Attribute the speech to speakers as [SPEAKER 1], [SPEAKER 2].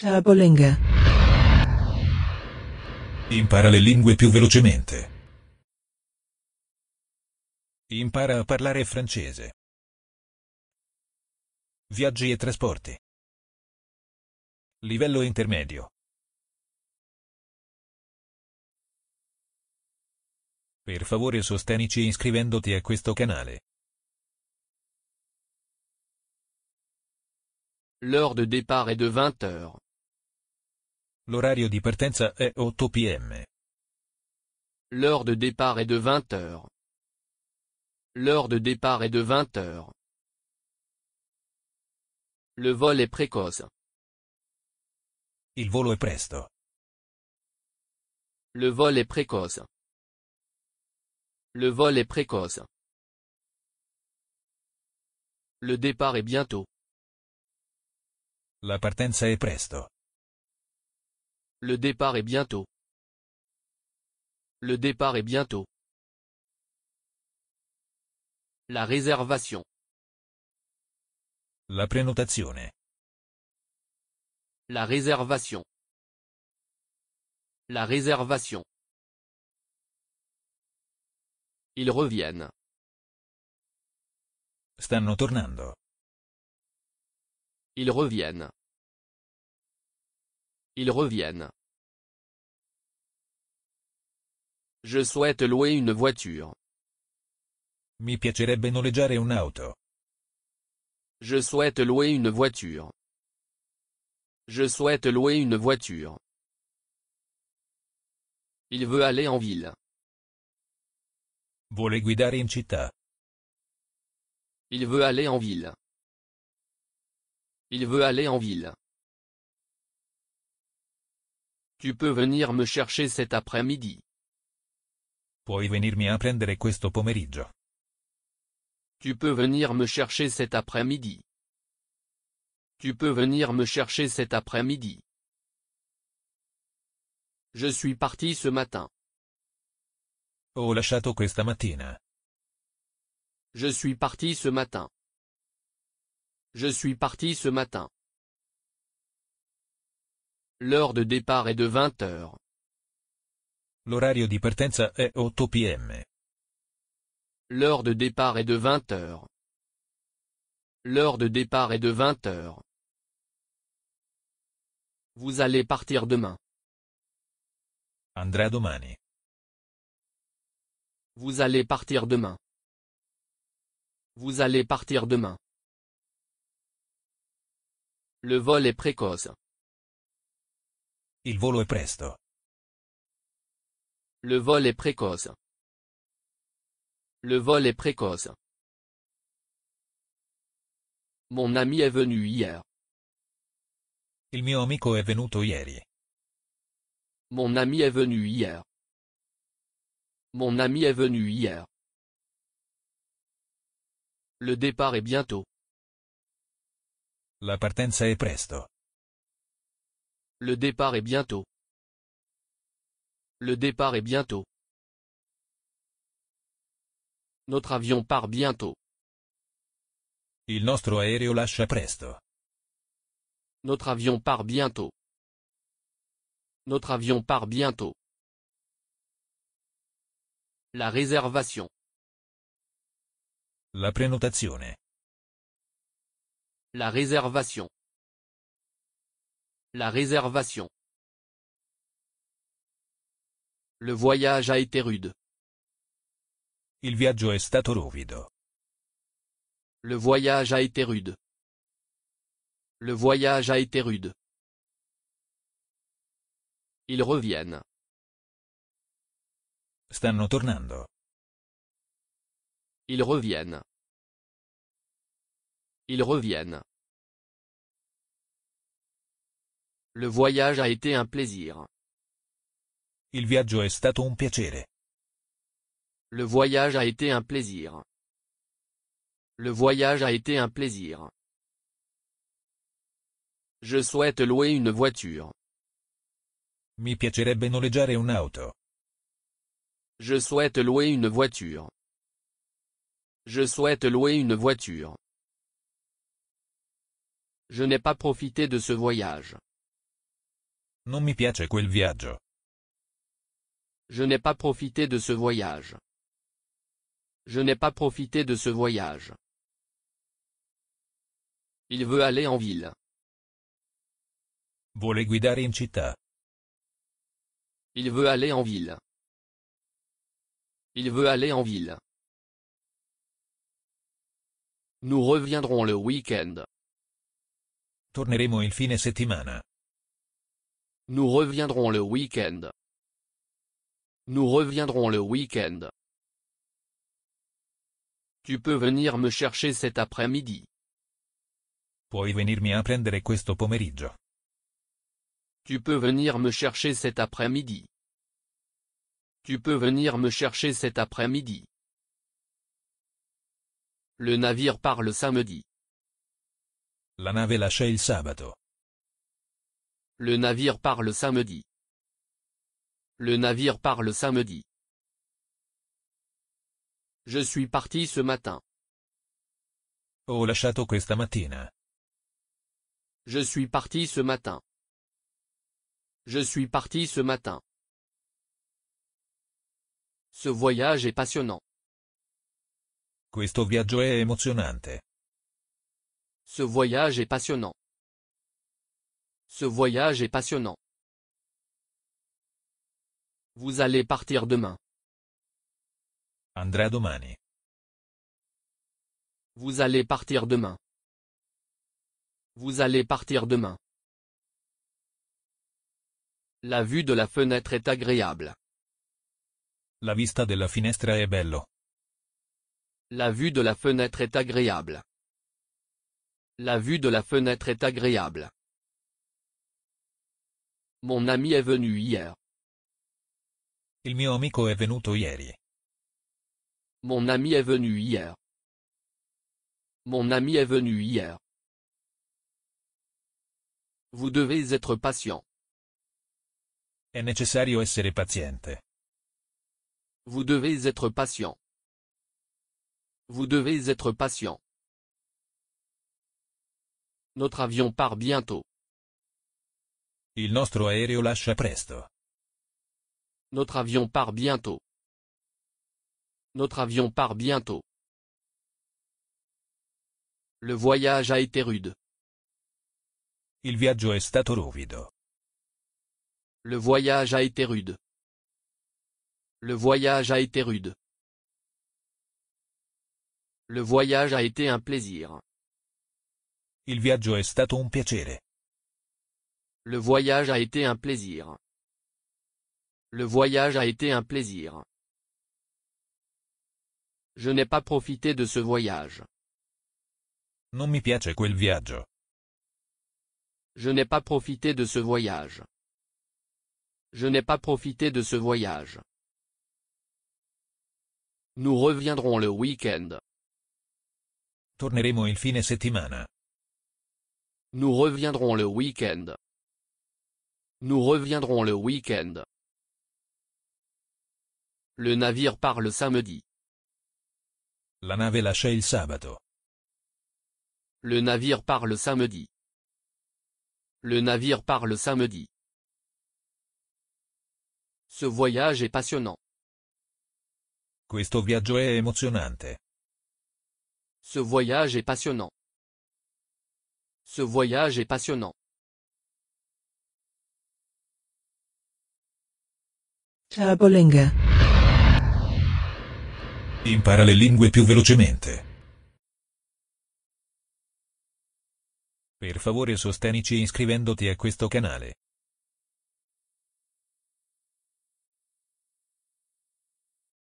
[SPEAKER 1] Turbolingue.
[SPEAKER 2] Impara le lingue più velocemente. Impara a parlare francese. Viaggi e trasporti. Livello intermedio. Per favore sostenici iscrivendoti a questo canale.
[SPEAKER 3] L'heure de départ est de 20 heures.
[SPEAKER 2] L'orario di partenza è 8 p.m.
[SPEAKER 3] L'heure de départ est de 20 heures. L'heure de départ est de 20 heures. Le vol est précoce.
[SPEAKER 2] Il volo è presto.
[SPEAKER 3] Le vol est précoce. Le vol est précoce. Le départ est bientôt.
[SPEAKER 2] La partenza è presto.
[SPEAKER 3] Le départ est bientôt. Le départ est bientôt. La réservation.
[SPEAKER 2] La prenotazione.
[SPEAKER 3] La réservation. La réservation. Ils reviennent.
[SPEAKER 2] Stanno tornando.
[SPEAKER 3] Ils reviennent. Ils reviennent. Je souhaite louer une voiture.
[SPEAKER 2] Mi piacerebbe noleggiare un'auto.
[SPEAKER 3] Je souhaite louer une voiture. Je souhaite louer une voiture. Il veut aller en ville.
[SPEAKER 2] Vuole guidare in città.
[SPEAKER 3] Il veut aller en ville. Il veut aller en ville. Tu peux venir me chercher cet après-midi.
[SPEAKER 2] Puoi venirmi a prendere questo pomeriggio.
[SPEAKER 3] Tu peux venir me chercher cet après-midi. Tu peux venir me chercher cet après-midi. Je suis parti ce matin.
[SPEAKER 2] Ho lasciato questa mattina.
[SPEAKER 3] Je suis parti ce matin. Je suis parti ce matin. L'heure de départ est de 20 heures.
[SPEAKER 2] L'orario di partenza è 8 p.m.
[SPEAKER 3] L'heure de départ est de 20 heures. L'heure de départ est de 20 heures. Vous allez partir demain.
[SPEAKER 2] Andrà domani.
[SPEAKER 3] Vous allez partir demain. Vous allez partir demain. Le vol est précoce.
[SPEAKER 2] Il volo è presto.
[SPEAKER 3] Le vol est précoce. Le vol est précoce. Mon ami est venu hier.
[SPEAKER 2] Il mio amico è venuto ieri.
[SPEAKER 3] Mon ami est venu hier. Mon ami est venu hier. Le départ est bientôt.
[SPEAKER 2] La partenza è presto.
[SPEAKER 3] Le départ est bientôt. Le départ est bientôt. Notre avion part bientôt.
[SPEAKER 2] Il nostro aereo lascia presto.
[SPEAKER 3] Notre avion part bientôt. Notre avion part bientôt. La réservation.
[SPEAKER 2] La prenotazione.
[SPEAKER 3] La réservation. La réservation. Le voyage a été rude.
[SPEAKER 2] Il viaggio è stato ruvido.
[SPEAKER 3] Le voyage a été rude. Le voyage a été rude. Ils reviennent.
[SPEAKER 2] Stanno tornando.
[SPEAKER 3] Ils reviennent. Ils reviennent. Le voyage a été un plaisir.
[SPEAKER 2] Il viaggio è stato un piacere.
[SPEAKER 3] Le voyage a été un plaisir. Le voyage a été un plaisir. Je souhaite louer une voiture.
[SPEAKER 2] Mi piacerebbe noleggiare un'auto.
[SPEAKER 3] Je souhaite louer une voiture. Je souhaite louer une voiture. Je n'ai pas profité de ce voyage.
[SPEAKER 2] Non mi piace quel viaggio.
[SPEAKER 3] Je n'ai pas profité de ce voyage. Je n'ai pas profité de ce voyage. Il veut aller en ville.
[SPEAKER 2] Vuole guidare in città.
[SPEAKER 3] Il veut aller en ville. Il veut aller en ville. Nous reviendrons le week-end.
[SPEAKER 2] Torneremo il fine settimana.
[SPEAKER 3] Nous reviendrons le week-end. Nous reviendrons le week-end. Tu peux venir me chercher cet après-midi.
[SPEAKER 2] Puoi venirmi a prendere questo pomeriggio.
[SPEAKER 3] Tu peux venir me chercher cet après-midi. Tu peux venir me chercher cet après-midi. Le navire part le samedi.
[SPEAKER 2] La nave lascia il sabato.
[SPEAKER 3] Le navire part le samedi. Le navire part le samedi. Je suis parti ce matin.
[SPEAKER 2] Ho lasciato questa mattina.
[SPEAKER 3] Je suis parti ce matin. Je suis parti ce matin. Ce voyage est passionnant.
[SPEAKER 2] Questo viaggio è emozionante.
[SPEAKER 3] Ce voyage est passionnant. Ce voyage est passionnant. Vous allez partir demain.
[SPEAKER 2] Andrà domani.
[SPEAKER 3] Vous allez partir demain. Vous allez partir demain. La vue de la fenêtre est agréable.
[SPEAKER 2] La vista della finestra è bello.
[SPEAKER 3] La vue de la fenêtre est agréable. La vue de la fenêtre est agréable. Mon ami est venu hier.
[SPEAKER 2] Il mio amico è venuto ieri.
[SPEAKER 3] Mon ami est venu hier. Mon ami est venu hier. Vous devez être patient.
[SPEAKER 2] È necessario essere paziente.
[SPEAKER 3] Vous devez être patient. Vous devez être patient. Notre avion part bientôt.
[SPEAKER 2] Il nostro aereo lascia presto.
[SPEAKER 3] Notre avion part bientôt. Notre avion part bientôt. Le voyage a été rude.
[SPEAKER 2] Il viaggio è stato ruvido.
[SPEAKER 3] Le voyage a été rude. Le voyage a été rude. Le voyage a été un plaisir.
[SPEAKER 2] Il viaggio è stato un piacere.
[SPEAKER 3] Le voyage a été un plaisir. Le voyage a été un plaisir. Je n'ai pas profité de ce voyage.
[SPEAKER 2] Non mi piace quel viaggio.
[SPEAKER 3] Je n'ai pas profité de ce voyage. Je n'ai pas profité de ce voyage. Nous reviendrons le week-end.
[SPEAKER 2] Torneremo il fine settimana.
[SPEAKER 3] Nous reviendrons le week-end. Nous reviendrons le week-end. Le navire part le samedi.
[SPEAKER 2] La nave lascia il sabato.
[SPEAKER 3] Le navire part le samedi. Le navire part le samedi. Ce voyage est passionnant.
[SPEAKER 2] Questo viaggio è emozionante.
[SPEAKER 3] Ce voyage est passionnant. Ce voyage est passionnant.
[SPEAKER 1] Turbolinga.
[SPEAKER 2] Impara le lingue più velocemente. Per favore sostenici iscrivendoti a questo canale.